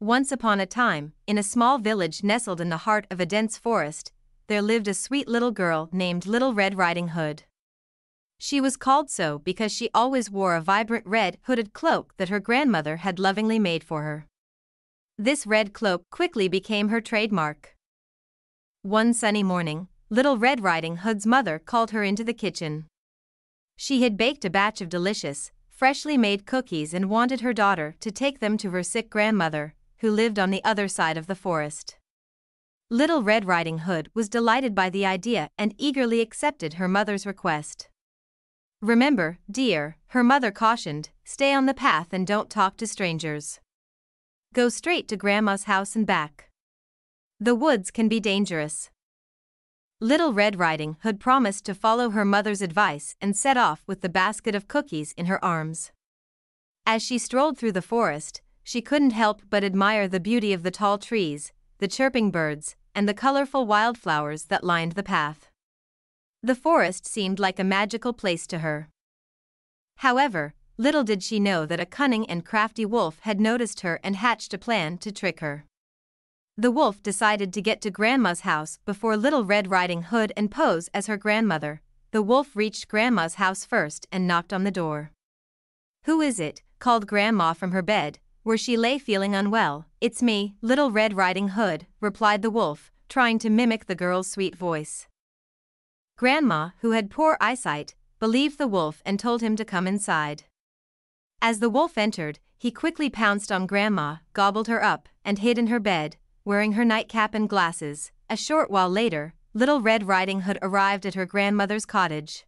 Once upon a time, in a small village nestled in the heart of a dense forest, there lived a sweet little girl named Little Red Riding Hood. She was called so because she always wore a vibrant red hooded cloak that her grandmother had lovingly made for her. This red cloak quickly became her trademark. One sunny morning, Little Red Riding Hood's mother called her into the kitchen. She had baked a batch of delicious, freshly made cookies and wanted her daughter to take them to her sick grandmother, who lived on the other side of the forest. Little Red Riding Hood was delighted by the idea and eagerly accepted her mother's request. "Remember, dear," her mother cautioned, "stay on the path and don't talk to strangers. Go straight to Grandma's house and back. The woods can be dangerous." Little Red Riding Hood promised to follow her mother's advice and set off with the basket of cookies in her arms. As she strolled through the forest, she couldn't help but admire the beauty of the tall trees, the chirping birds, and the colorful wildflowers that lined the path. The forest seemed like a magical place to her. However, little did she know that a cunning and crafty wolf had noticed her and hatched a plan to trick her. The wolf decided to get to Grandma's house before Little Red Riding Hood and pose as her grandmother. The wolf reached Grandma's house first and knocked on the door. "Who is it?" called Grandma from her bed, where she lay feeling unwell. "It's me, Little Red Riding Hood," replied the wolf, trying to mimic the girl's sweet voice. Grandma, who had poor eyesight, believed the wolf and told him to come inside. As the wolf entered, he quickly pounced on Grandma, gobbled her up, and hid in her bed, wearing her nightcap and glasses. A short while later, Little Red Riding Hood arrived at her grandmother's cottage.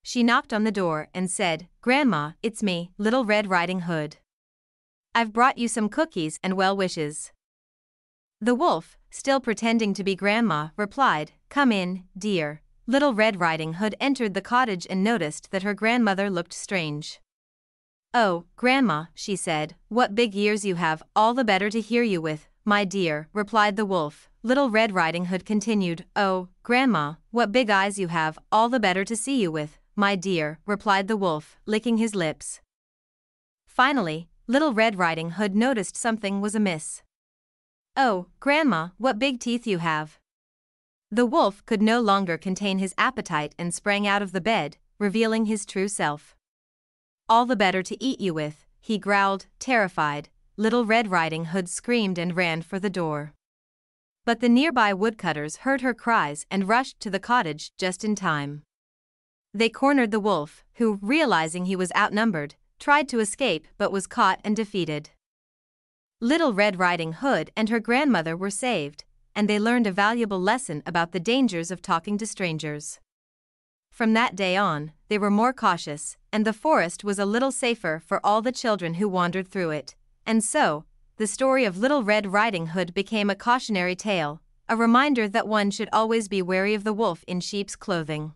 She knocked on the door and said, "Grandma, it's me, Little Red Riding Hood. I've brought you some cookies and well wishes." The wolf, still pretending to be Grandma, replied, "Come in, dear." Little Red Riding Hood entered the cottage and noticed that her grandmother looked strange. "Oh, Grandma," she said, "what big ears you have, all the better to hear you with, my dear," replied the wolf. Little Red Riding Hood continued, "Oh, Grandma, what big eyes you have, all the better to see you with, my dear," replied the wolf, licking his lips. Finally, Little Red Riding Hood noticed something was amiss. "Oh, Grandma, what big teeth you have." The wolf could no longer contain his appetite and sprang out of the bed, revealing his true self. "All the better to eat you with," he growled, terrified. Little Red Riding Hood screamed and ran for the door. But the nearby woodcutters heard her cries and rushed to the cottage just in time. They cornered the wolf, who, realizing he was outnumbered, tried to escape but was caught and defeated. Little Red Riding Hood and her grandmother were saved, and they learned a valuable lesson about the dangers of talking to strangers. From that day on, they were more cautious, and the forest was a little safer for all the children who wandered through it. And so, the story of Little Red Riding Hood became a cautionary tale, a reminder that one should always be wary of the wolf in sheep's clothing.